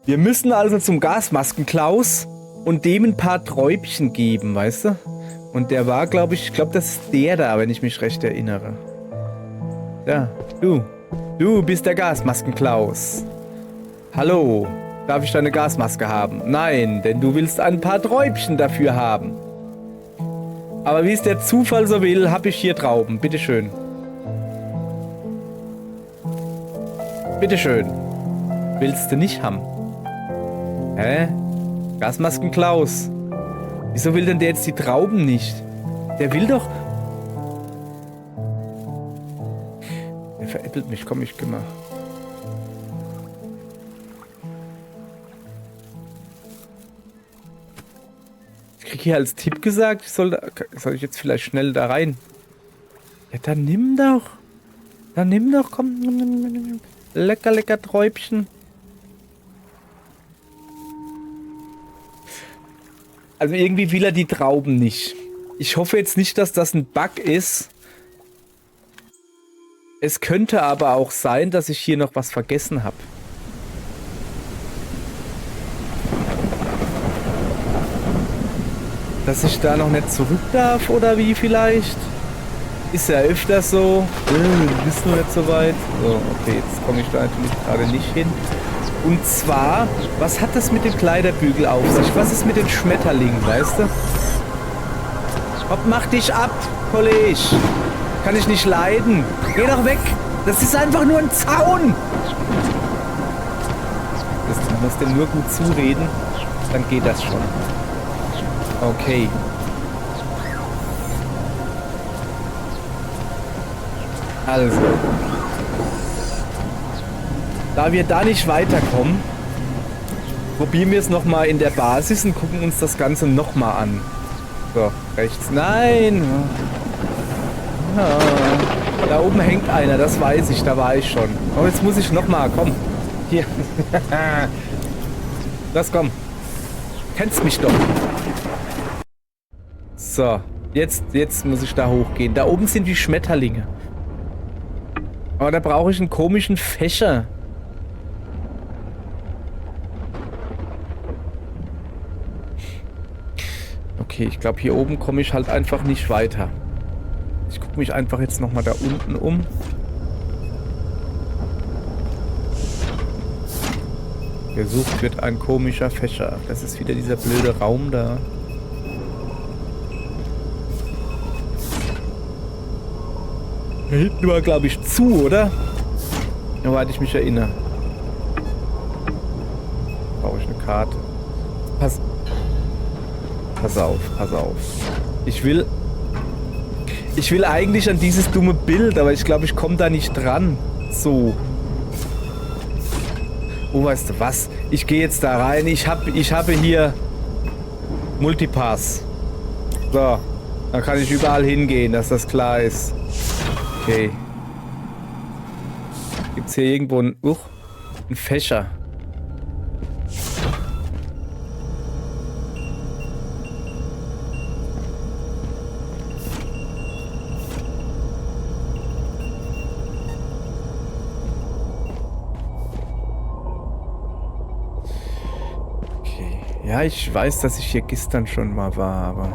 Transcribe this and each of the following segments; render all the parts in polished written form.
Wir müssen also zum Gasmaskenklaus und dem ein paar Träubchen geben, weißt du? Und der war, glaube ich, das ist der da, wenn ich mich recht erinnere. Ja, du bist der Gasmaskenklaus. Hallo, darf ich deine Gasmaske haben? Nein, denn du willst ein paar Träubchen dafür haben. Aber wie es der Zufall so will, habe ich hier Trauben. Bitteschön. Bitteschön. Willst du nicht haben? Hä? Gasmaskenklaus. Wieso will denn der jetzt die Trauben nicht? Der will doch... Der veräppelt mich. Komm, ich geh mal. Ich krieg hier als Tipp gesagt, soll ich jetzt vielleicht schnell da rein? Ja, dann nimm doch. Dann nimm doch, komm. Lecker, lecker Träubchen. Also irgendwie will er die Trauben nicht. Ich hoffe jetzt nicht, dass das ein Bug ist. Es könnte aber auch sein, dass ich hier noch was vergessen habe. Dass ich da noch nicht zurück darf oder wie vielleicht? Ist ja öfter so. Du bist noch nicht so weit. So, okay, jetzt komme ich da natürlich gerade nicht hin. Und zwar, was hat das mit dem Kleiderbügel auf sich? Was ist mit den Schmetterlingen, weißt du? Hopp, mach dich ab, Kollege. Kann ich nicht leiden. Geh doch weg. Das ist einfach nur ein Zaun. Du musst dem nur gut zureden. Dann geht das schon. Okay. Also. Da wir da nicht weiterkommen, probieren wir es nochmal in der Basis und gucken uns das Ganze nochmal an. So, rechts. Nein! Ja. Da oben hängt einer, das weiß ich, da war ich schon. Aber jetzt muss ich nochmal, komm. Hier. Das, komm. Kennst mich doch. So, jetzt muss ich da hochgehen. Da oben sind die Schmetterlinge. Aber da brauche ich einen komischen Fächer. Okay, ich glaube, hier oben komme ich halt einfach nicht weiter. Ich gucke mich einfach jetzt nochmal da unten um. Gesucht wird ein komischer Fächer. Das ist wieder dieser blöde Raum da. Da hinten war, glaube ich, zu, oder? Soweit ich mich erinnere. Brauche ich eine Karte. Pass auf, pass auf. Ich will eigentlich an dieses dumme Bild, aber ich glaube, ich komme da nicht dran. So. Oh, weißt du was? Ich gehe jetzt da rein. Ich habe hier Multipass. So. Dann kann ich überall hingehen, dass das klar ist. Okay. Gibt's hier irgendwo einen Fächer? Ja, ich weiß, dass ich hier gestern schon mal war, aber...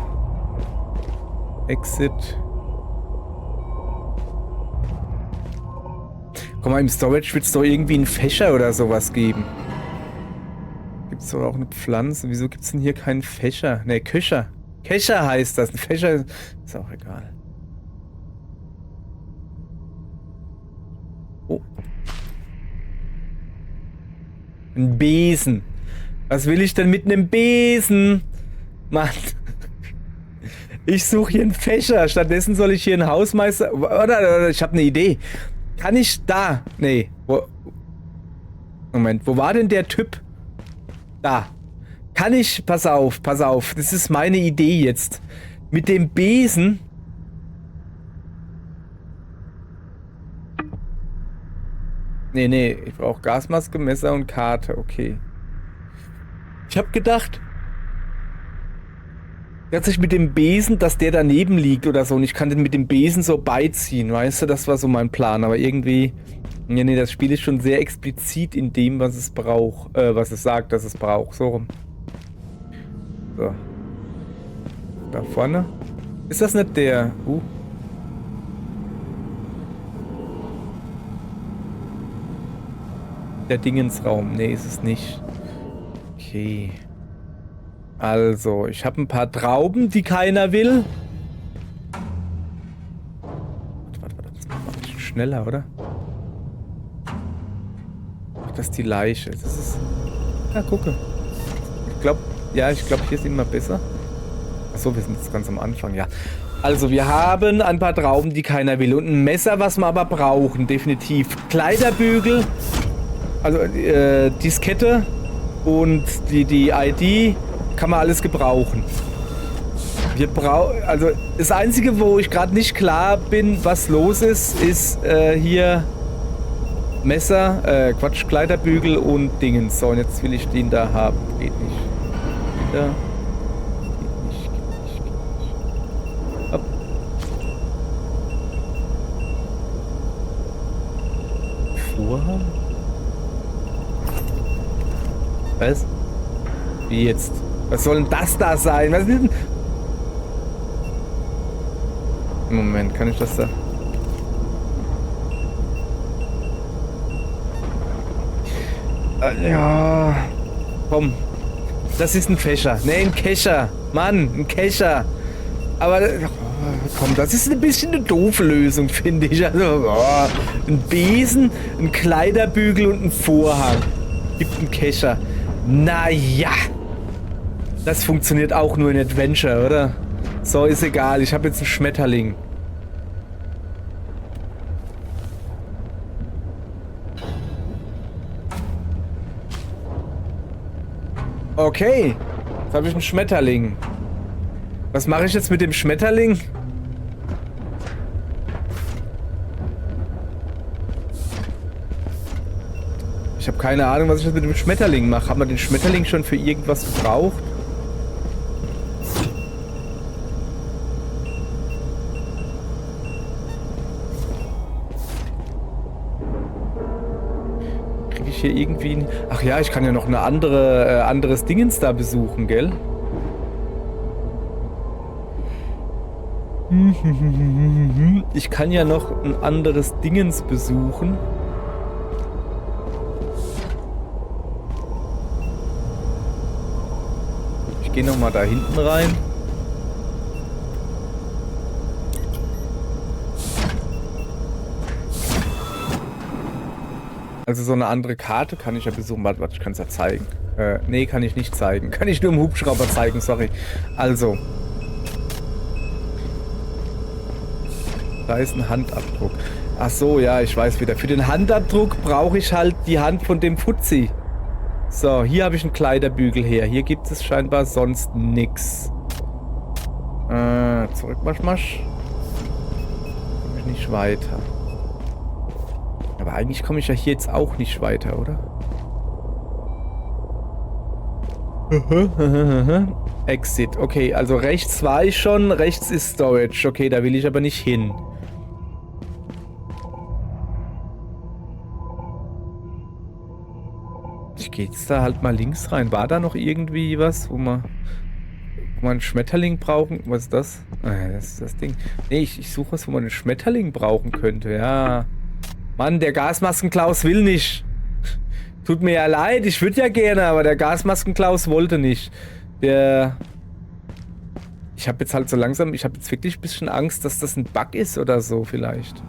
Exit. Guck mal, im Storage wird es doch irgendwie einen Fächer oder sowas geben. Gibt es doch auch eine Pflanze? Wieso gibt es denn hier keinen Fächer? Ne, Köcher. Kescher heißt das. Ein Fächer ist auch egal. Oh. Ein Besen. Was will ich denn mit einem Besen? Mann. Ich suche hier einen Fächer. Stattdessen soll ich hier einen Hausmeister... Oder ich habe eine Idee. Kann ich da... Nee. Moment, wo war denn der Typ? Da. Kann ich... Pass auf, pass auf. Das ist meine Idee jetzt. Mit dem Besen... Nee. Ich brauche Gasmaske, Messer und Karte. Okay. Ich habe gedacht, dass ich mit dem Besen, dass der daneben liegt oder so und ich kann den mit dem Besen so beiziehen, weißt du, das war so mein Plan, aber irgendwie Ja, nee, das Spiel ist schon sehr explizit in dem, was es braucht, was es sagt, dass es braucht. So rum. So. Da vorne. Ist das nicht der... Der Dingensraum. Nee, ist es nicht. Okay. Also, ich habe ein paar Trauben, die keiner will. Warte, das macht mal ein bisschen schneller, oder? Ach, das ist die Leiche. Das ist... Ja, gucke. Ich glaube, hier ist immer besser. Achso, wir sind jetzt ganz am Anfang, ja. Also, wir haben ein paar Trauben, die keiner will. Und ein Messer, was wir aber brauchen, definitiv. Kleiderbügel. Also, Diskette und die ID kann man alles gebrauchen. Wir brauchen, also das Einzige, wo ich gerade nicht klar bin, was los ist, ist hier Messer, Kleiderbügel und Dingens. So, und jetzt will ich den da haben. Geht nicht. Ja. Geht nicht. Hopp. Vorhang? Was? Wie jetzt? Was soll denn das da sein? Was ist denn? Moment, kann ich das da? Ja. Komm. Das ist ein Fächer. Ne, ein Kescher. Mann, ein Kescher. Aber komm, das ist ein bisschen eine doofe Lösung, finde ich. Also, ein Besen, ein Kleiderbügel und ein Vorhang. Gibt einen Kescher. Naja. Das funktioniert auch nur in Adventure, oder? So, ist egal. Ich habe jetzt einen Schmetterling. Okay. Jetzt habe ich einen Schmetterling. Was mache ich jetzt mit dem Schmetterling? Ich habe keine Ahnung, was ich jetzt mit dem Schmetterling mache. Haben wir den Schmetterling schon für irgendwas gebraucht? Kriege ich hier irgendwie... Ach ja, ich kann ja noch eine anderes Dingens da besuchen, gell? Ich kann ja noch ein anderes Dingens besuchen. Ich gehe nochmal da hinten rein. Also so eine andere Karte kann ich ja besuchen. Warte, ich kann es ja zeigen. Nee, kann ich nicht zeigen. Kann ich nur im Hubschrauber zeigen, sorry. Also. Da ist ein Handabdruck. Ach so, ja, ich weiß wieder. Für den Handabdruck brauche ich halt die Hand von dem Fuzzi. So, hier habe ich einen Kleiderbügel her. Hier gibt es scheinbar sonst nix. Zurück, Masch. Komme ich nicht weiter. Aber eigentlich komme ich ja hier jetzt auch nicht weiter, oder? Exit. Okay, also rechts war ich schon. Rechts ist Storage. Okay, da will ich aber nicht hin. Ich gehe jetzt da halt mal links rein. War da noch irgendwie was, wo wir einen Schmetterling brauchen? Was ist das? Ah, das ist das Ding. Nee, ich suche was, wo man einen Schmetterling brauchen könnte. Ja. Mann, der Gasmaskenklaus will nicht. Tut mir ja leid, ich würde ja gerne, aber der Gasmaskenklaus wollte nicht. Ich habe jetzt halt so langsam, ich habe jetzt wirklich ein bisschen Angst, dass das ein Bug ist oder so vielleicht.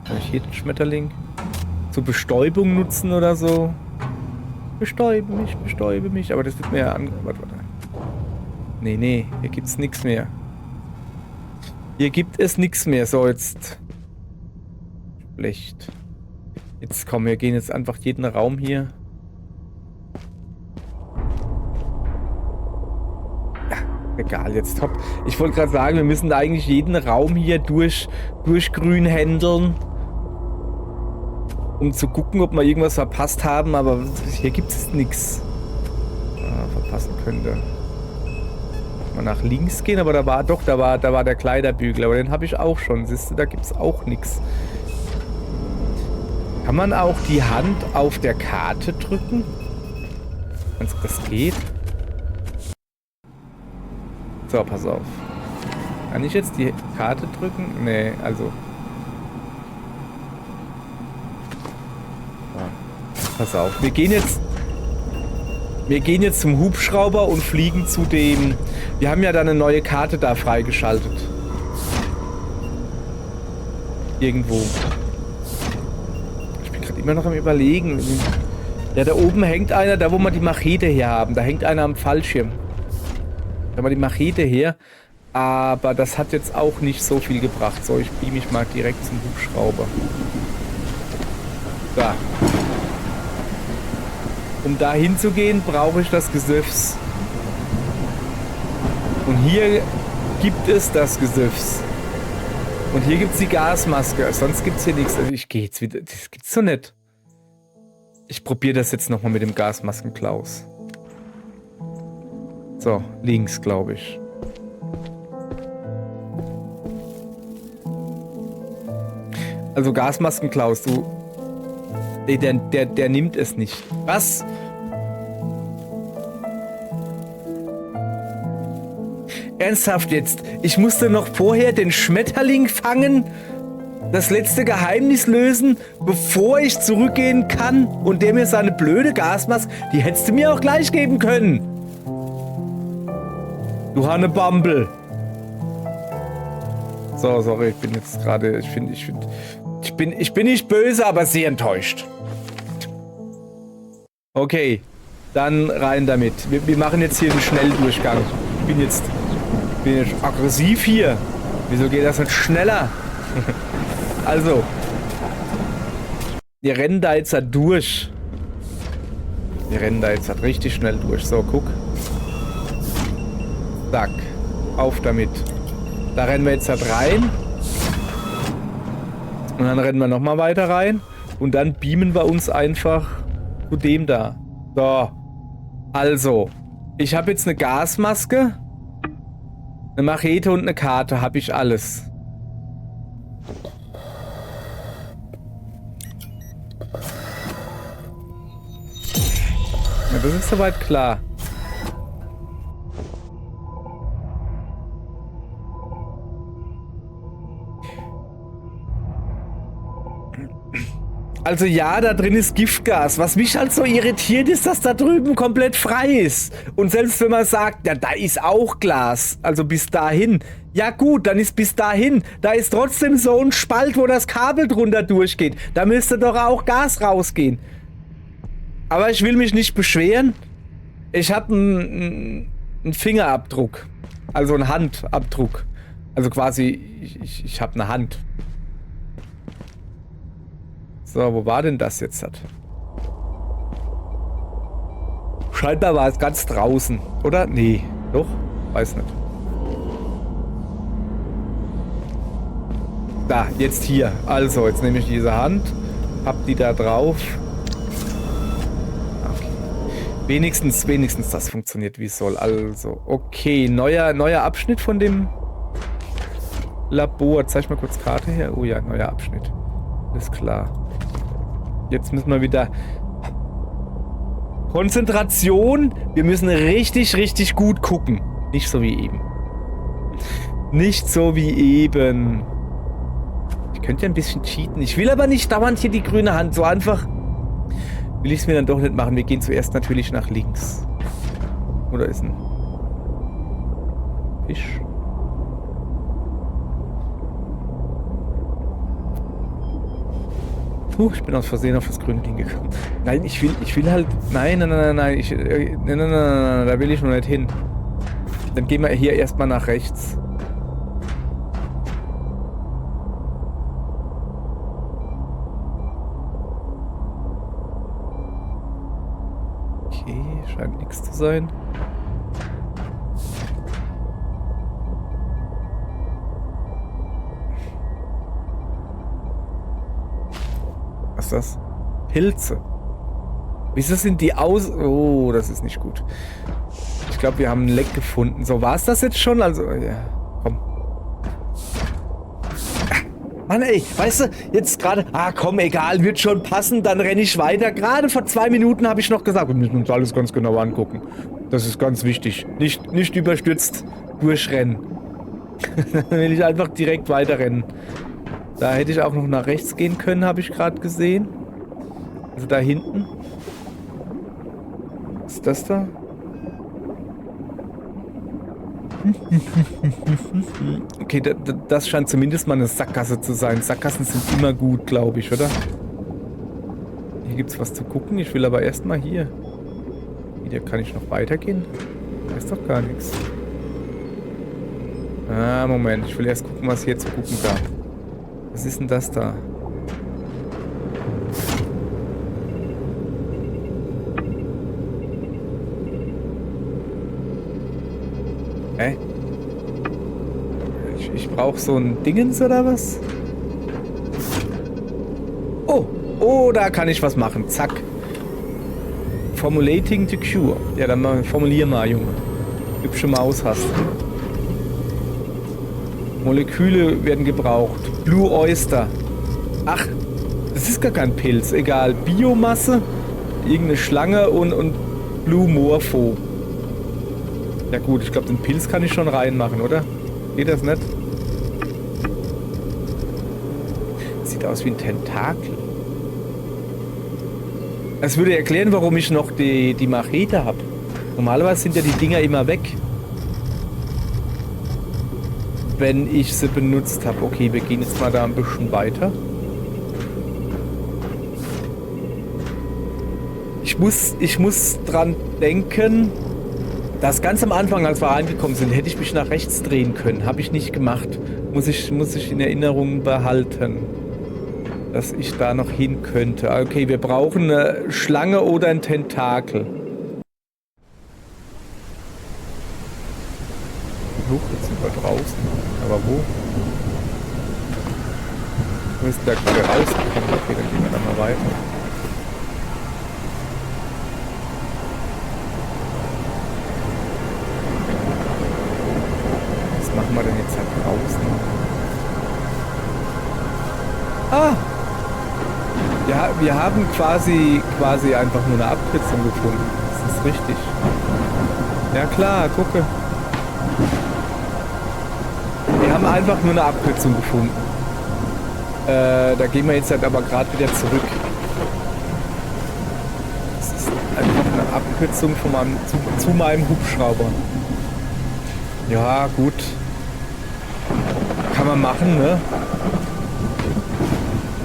Kann ich hier den Schmetterling zur Bestäubung nutzen oder so? Bestäube mich. Aber das wird mir ja an... Warte. Nee, hier gibt's nichts mehr. Hier gibt es nichts mehr. So, jetzt... Schlecht. Jetzt komm, wir gehen jetzt einfach jeden Raum hier. Ja, egal, jetzt top. Ich wollte gerade sagen, wir müssen eigentlich jeden Raum hier durchgrün händeln. Um zu gucken, ob wir irgendwas verpasst haben, aber hier gibt es nichts. Verpassen könnte. Mal nach links gehen, aber da war der Kleiderbügel, aber den habe ich auch schon. Siehst du, da gibt es auch nichts. Kann man auch die Hand auf der Karte drücken? Wenn das geht? So, pass auf. Kann ich jetzt die Karte drücken? Nee, also... Ja. Pass auf, wir gehen jetzt zum Hubschrauber und fliegen zu dem... Wir haben ja da eine neue Karte da freigeschaltet. Irgendwo. Ich bin gerade immer noch am Überlegen. Ja, da oben hängt einer, da wo wir die Machete her haben. Da hängt einer am Fallschirm. Da haben wir die Machete her. Aber das hat jetzt auch nicht so viel gebracht. So, ich beam mich mal direkt zum Hubschrauber. Da. Um da hinzugehen, brauche ich das Gesöffs. Und hier gibt es das Gesöffs. Und hier gibt es die Gasmaske. Sonst gibt es hier nichts. Also ich gehe jetzt wieder. Das gibt's so nicht. Ich probiere das jetzt nochmal mit dem Gasmaskenklaus. So, links, glaube ich. Also Gasmaskenklaus, du... Ey, der nimmt es nicht. Was? Ernsthaft jetzt? Ich musste noch vorher den Schmetterling fangen, das letzte Geheimnis lösen, bevor ich zurückgehen kann und der mir seine blöde Gasmaske... Die hättest du mir auch gleich geben können. Du Hannebambel. So, sorry, ich bin jetzt gerade... Ich bin nicht böse, aber sehr enttäuscht. Okay, dann rein damit. Wir machen jetzt hier einen Schnelldurchgang. Ich bin jetzt aggressiv hier. Wieso geht das nicht schneller? Also, wir rennen da jetzt durch. Wir rennen da jetzt richtig schnell durch. So, guck. Zack. Auf damit. Da rennen wir jetzt rein. Und dann rennen wir nochmal weiter rein. Und dann beamen wir uns einfach zu dem da. So. Also. Ich habe jetzt eine Gasmaske. Eine Machete und eine Karte. Habe ich alles. Ja, das ist soweit klar. Also ja, da drin ist Giftgas. Was mich halt so irritiert ist, dass da drüben komplett frei ist. Und selbst wenn man sagt, ja, da ist auch Glas, also bis dahin. Ja gut, dann ist bis dahin. Da ist trotzdem so ein Spalt, wo das Kabel drunter durchgeht. Da müsste doch auch Gas rausgehen. Aber ich will mich nicht beschweren. Ich habe einen Fingerabdruck. Also einen Handabdruck. Also quasi, ich habe eine Hand. So, wo war denn das jetzt? Scheinbar war es ganz draußen, oder? Nee, doch? Weiß nicht. Da, jetzt hier. Also, jetzt nehme ich diese Hand, hab die da drauf. Okay. Wenigstens das funktioniert, wie es soll. Also, okay, neuer Abschnitt von dem Labor. Zeig mal kurz Karte her. Oh ja, neuer Abschnitt. Ist klar. Jetzt müssen wir wieder... Konzentration. Wir müssen richtig, richtig gut gucken. Nicht so wie eben. Nicht so wie eben. Ich könnte ja ein bisschen cheaten. Ich will aber nicht dauernd hier die grüne Hand. So einfach will ich es mir dann doch nicht machen. Wir gehen zuerst natürlich nach links. Oder ist ein Fisch? Ich bin aus Versehen auf das grüne Ding gekommen. Nein, ich will halt... Nein. Nein, da will ich noch nicht hin. Dann gehen wir hier erstmal nach rechts. Okay, scheint nichts zu sein. Was ist das? Pilze. Wieso sind die aus... Oh, das ist nicht gut. Ich glaube, wir haben ein Leck gefunden. So, war es das jetzt schon? Also, ja, komm. Mann, ey, weißt du, jetzt gerade, komm, egal, wird schon passen, dann renne ich weiter. Gerade vor 2 Minuten habe ich noch gesagt, wir müssen uns alles ganz genau angucken. Das ist ganz wichtig. Nicht überstürzt durchrennen. Dann will ich einfach direkt weiterrennen. Da hätte ich auch noch nach rechts gehen können, habe ich gerade gesehen. Also da hinten. Was ist das da? Okay, das scheint zumindest mal eine Sackgasse zu sein. Sackgassen sind immer gut, glaube ich, oder? Hier gibt es was zu gucken. Ich will aber erstmal hier. Hier kann ich noch weitergehen. Da ist doch gar nichts. Moment. Ich will erst gucken, was hier zu gucken gab. Was ist denn das da? Ich brauche so ein Dingens oder was? Oh, da kann ich was machen. Zack. Formulating to cure. Ja, dann formulier mal, Junge. Hübsche Maus hast du. Moleküle werden gebraucht. Blue Oyster. Ach, das ist gar kein Pilz. Egal. Biomasse, irgendeine Schlange und Blue Morpho. Ja gut, ich glaube, den Pilz kann ich schon reinmachen, oder? Geht das nicht? Sieht aus wie ein Tentakel. Das würde erklären, warum ich noch die Machete habe. Normalerweise sind ja die Dinger immer weg. Wenn ich sie benutzt habe. Okay, wir gehen jetzt mal da ein bisschen weiter. Ich muss dran denken, dass ganz am Anfang, als wir reingekommen sind, hätte ich mich nach rechts drehen können. Habe ich nicht gemacht. Muss ich in Erinnerung behalten, dass ich da noch hin könnte. Okay, wir brauchen eine Schlange oder ein Tentakel. Huch, jetzt sind wir draußen. Aber wo? Wo ist der gerade rausgekommen? Okay, dann gehen wir da mal weiter. Was machen wir denn jetzt da draußen? Ja, wir haben quasi einfach nur eine Abkürzung gefunden. Das ist richtig. Ja klar, gucke. Wir haben einfach nur eine Abkürzung gefunden. Da gehen wir jetzt halt aber gerade wieder zurück. Das ist einfach eine Abkürzung von zu meinem Hubschrauber. Ja, gut. Kann man machen, ne?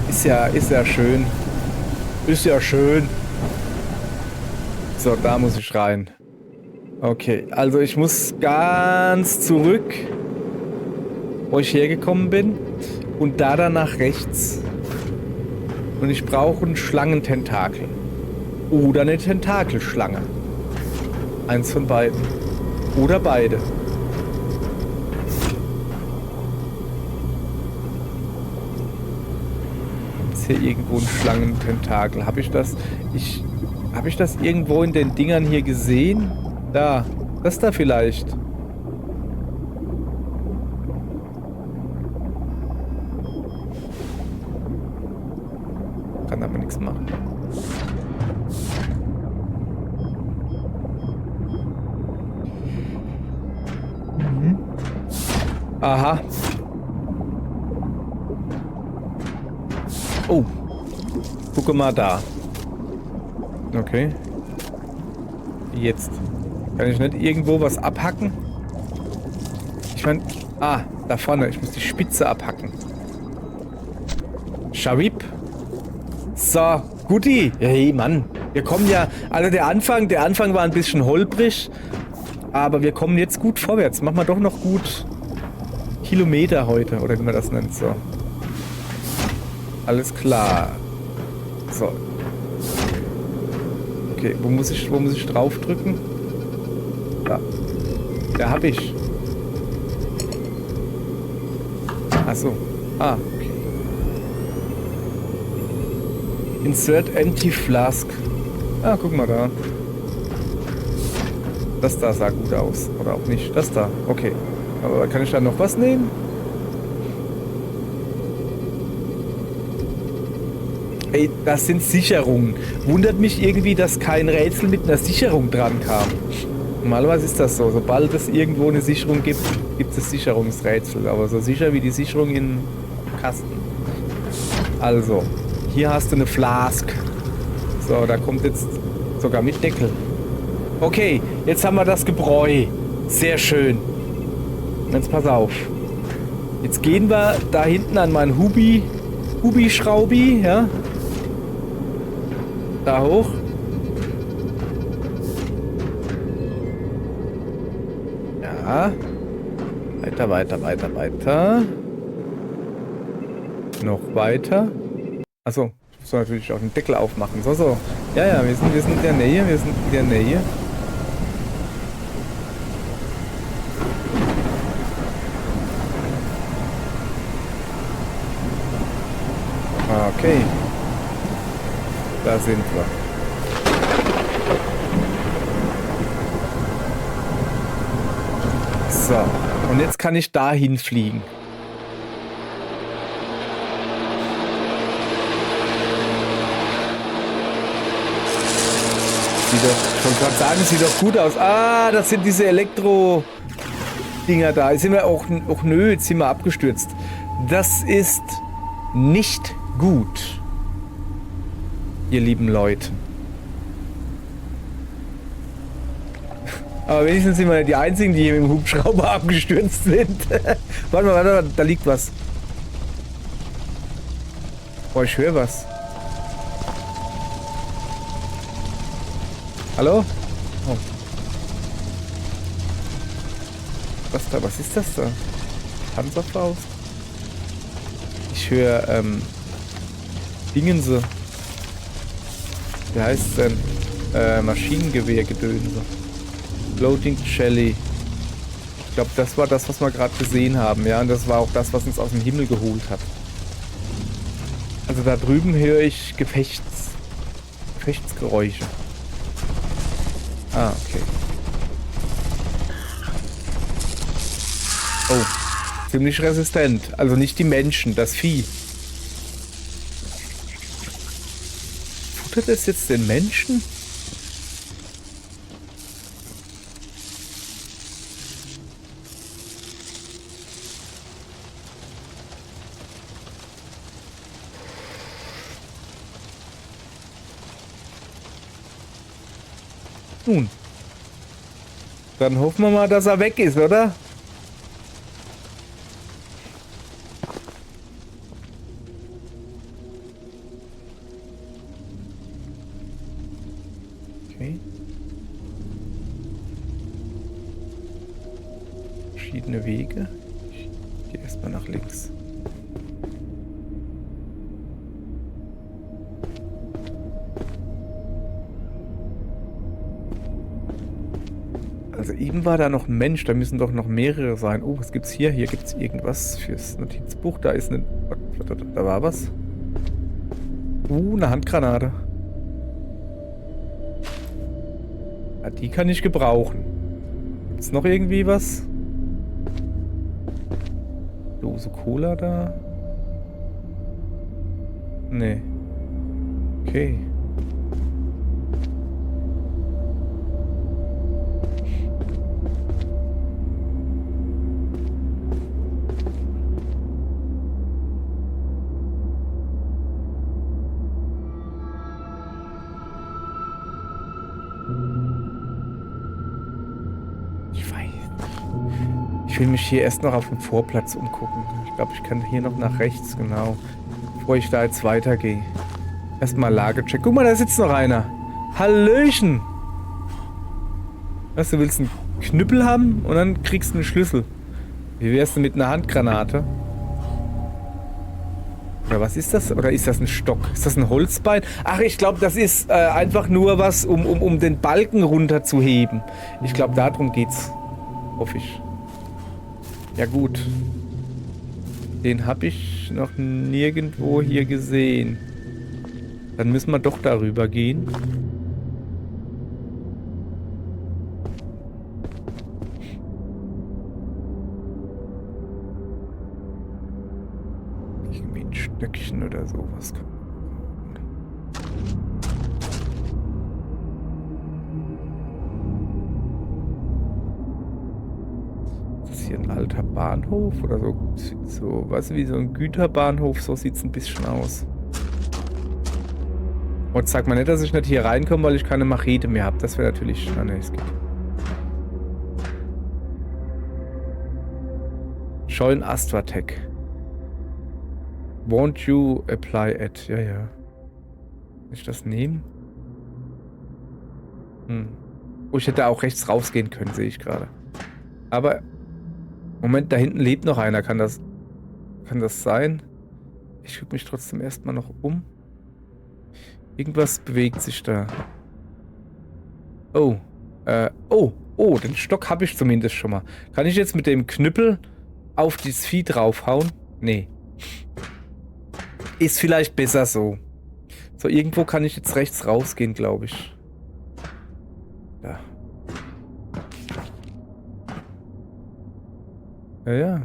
Ist ja schön. Ist ja schön. So, da muss ich rein. Okay, also ich muss ganz zurück, wo ich hergekommen bin. Und da dann nach rechts. Und ich brauche einen Schlangententakel. Oder eine Tentakelschlange. Eins von beiden. Oder beide. Ist hier irgendwo ein Schlangententakel? Habe ich das irgendwo in den Dingern hier gesehen? Da. Das da vielleicht. Kann aber nichts machen. Aha. Oh. Gucke mal da. Okay. Jetzt. Kann ich nicht irgendwo was abhacken? Ich meine... da vorne. Ich muss die Spitze abhacken. Schawip. So, Guti. Hey, Mann. Wir kommen ja... Also der Anfang war ein bisschen holprig. Aber wir kommen jetzt gut vorwärts. Machen wir doch noch gut Kilometer heute. Oder wie man das nennt. So. Alles klar. So. Okay, wo muss ich draufdrücken? Da. Da hab ich. Achso. Okay. Insert Empty Flask. Guck mal da. Das da sah gut aus. Oder auch nicht. Das da. Okay. Aber kann ich da noch was nehmen? Ey, das sind Sicherungen. Wundert mich irgendwie, dass kein Rätsel mit einer Sicherung dran kam. Normalerweise ist das so. Sobald es irgendwo eine Sicherung gibt, gibt es Sicherungsrätsel. Aber so sicher wie die Sicherung in Kasten. Also, hier hast du eine Flask. So, da kommt jetzt sogar mit Deckel. Okay, jetzt haben wir das Gebräu. Sehr schön. Jetzt pass auf. Jetzt gehen wir da hinten an meinen Hubi-Schraubi, ja. Da hoch. Ja. Weiter, weiter, weiter, weiter. Noch weiter. Achso, ich muss natürlich auch den Deckel aufmachen. So, so. Ja, ja, wir sind in der Nähe, wir sind in der Nähe. Okay. Da sind wir. So. Und jetzt kann ich dahin fliegen. Sieht doch, ich wollte gerade sagen, sieht doch gut aus. Ah, das sind diese Elektro-Dinger da. Jetzt sind wir auch nö, jetzt sind wir abgestürzt. Das ist nicht gut, ihr lieben Leute. Aber wenigstens sind wir nicht die Einzigen, die hier mit dem Hubschrauber abgestürzt sind. Warte mal, da liegt was. Boah, ich höre was. Hallo? Oh. Was ist das da? Panzerfaust? Ich höre, Dingense. Wie heißt es denn? Maschinengewehrgedönse. Floating Jelly. Ich glaube, das war das, was wir gerade gesehen haben, ja. Und das war auch das, was uns aus dem Himmel geholt hat. Also da drüben höre ich Gefechtsgeräusche. Ah, okay. Oh. Ziemlich resistent. Also nicht die Menschen, das Vieh. Futtert es jetzt den Menschen? Nun. Dann hoffen wir mal, dass er weg ist, oder? Okay. Verschiedene Wege. Ich gehe erstmal nach links. Also eben war da noch ein Mensch, da müssen doch noch mehrere sein. Oh, was gibt's hier? Hier gibt's irgendwas fürs Notizbuch. Da ist eine... Da war was. Eine Handgranate. Ja, die kann ich gebrauchen. Gibt's noch irgendwie was? Dose Cola da? Nee. Okay. Ich will mich hier erst noch auf dem Vorplatz umgucken. Ich glaube, ich kann hier noch nach rechts, genau. Bevor ich da jetzt weitergehe. Erstmal Lagecheck. Guck mal, da sitzt noch einer. Hallöchen! Was, du willst einen Knüppel haben und dann kriegst du einen Schlüssel. Wie wärst du mit einer Handgranate? Oder was ist das? Oder ist das ein Stock? Ist das ein Holzbein? Ach, ich glaube, das ist einfach nur was, um den Balken runterzuheben. Ich glaube, darum geht's. Hoffe ich. Ja gut. Den habe ich noch nirgendwo hier gesehen. Dann müssen wir doch darüber gehen. Irgendwie ein Stöckchen oder sowas. hier ein alter Bahnhof oder so, weißt du, wie so ein Güterbahnhof, so sieht es ein bisschen aus. Und sag mal nicht, dass ich nicht hier reinkomme, weil ich keine Machete mehr habe. Das wäre natürlich... Ah, ne, es geht. Join Astratec. Won't you apply it? Ja, ja. Kann ich das nehmen? Oh, ich hätte auch rechts rausgehen können, sehe ich gerade. Aber... Moment, da hinten lebt noch einer. Kann das sein? Ich gucke mich trotzdem erstmal noch um. Irgendwas bewegt sich da. Oh. Oh, den Stock habe ich zumindest schon mal. Kann ich jetzt mit dem Knüppel auf das Vieh draufhauen? Nee. Ist vielleicht besser so. So, irgendwo kann ich jetzt rechts rausgehen, glaube ich. Da. Ja, ja.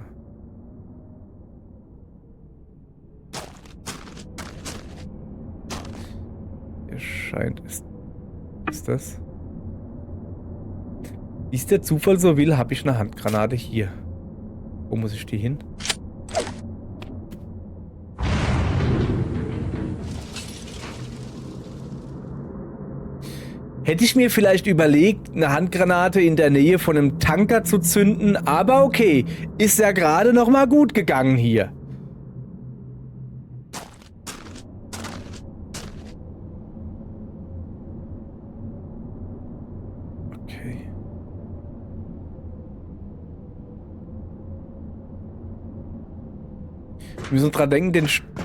Hier scheint es. Ist das? Wie es der Zufall so will, habe ich eine Handgranate hier. Wo muss ich die hin? Hätte ich mir vielleicht überlegt, eine Handgranate in der Nähe von einem Tanker zu zünden, aber okay, ist ja gerade noch mal gut gegangen hier. Okay. Wir müssen dran denken,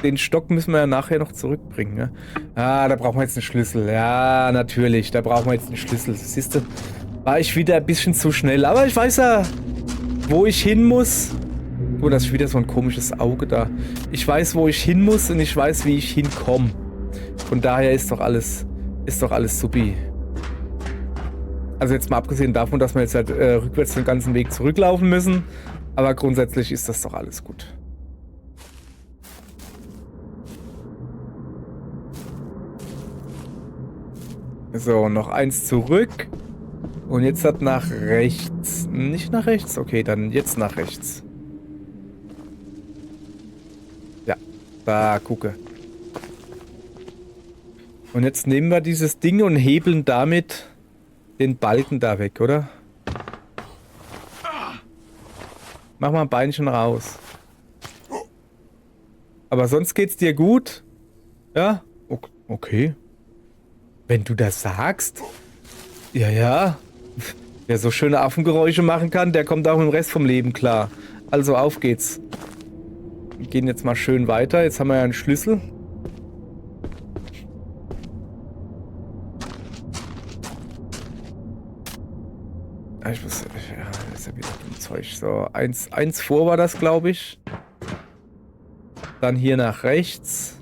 den Stock müssen wir ja nachher noch zurückbringen, ne? Ah, da brauchen wir jetzt einen Schlüssel. Ja, natürlich, da brauchen wir jetzt einen Schlüssel. Siehst du, war ich wieder ein bisschen zu schnell. Aber ich weiß ja, wo ich hin muss. Oh, das ist wieder so ein komisches Auge da. Ich weiß, wo ich hin muss und ich weiß, wie ich hinkomme. Von daher ist doch alles supi. Also jetzt mal abgesehen davon, dass wir jetzt halt rückwärts den ganzen Weg zurücklaufen müssen. Aber grundsätzlich ist das doch alles gut. So, noch eins zurück. Und jetzt hat nach rechts. Nicht nach rechts? Okay, dann jetzt nach rechts. Ja, da, gucke. Und jetzt nehmen wir dieses Ding und hebeln damit den Balken da weg, oder? Mach mal ein Beinchen raus. Aber sonst geht's dir gut? Ja? Okay. Wenn du das sagst? Ja, ja. Wer so schöne Affengeräusche machen kann, der kommt auch im Rest vom Leben klar. Also auf geht's. Wir gehen jetzt mal schön weiter. Jetzt haben wir ja einen Schlüssel. Ich muss... Ja, das ist ja wieder ein Zeug. So, eins vor war das, glaube ich. Dann hier nach rechts.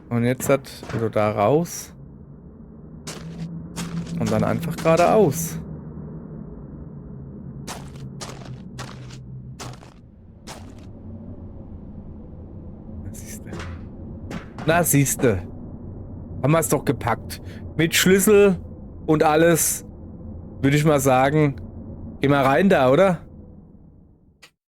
Und jetzt also da raus. Und dann einfach geradeaus. Na siehste. Haben wir es doch gepackt. Mit Schlüssel und alles. Würde ich mal sagen. Geh mal rein da, oder?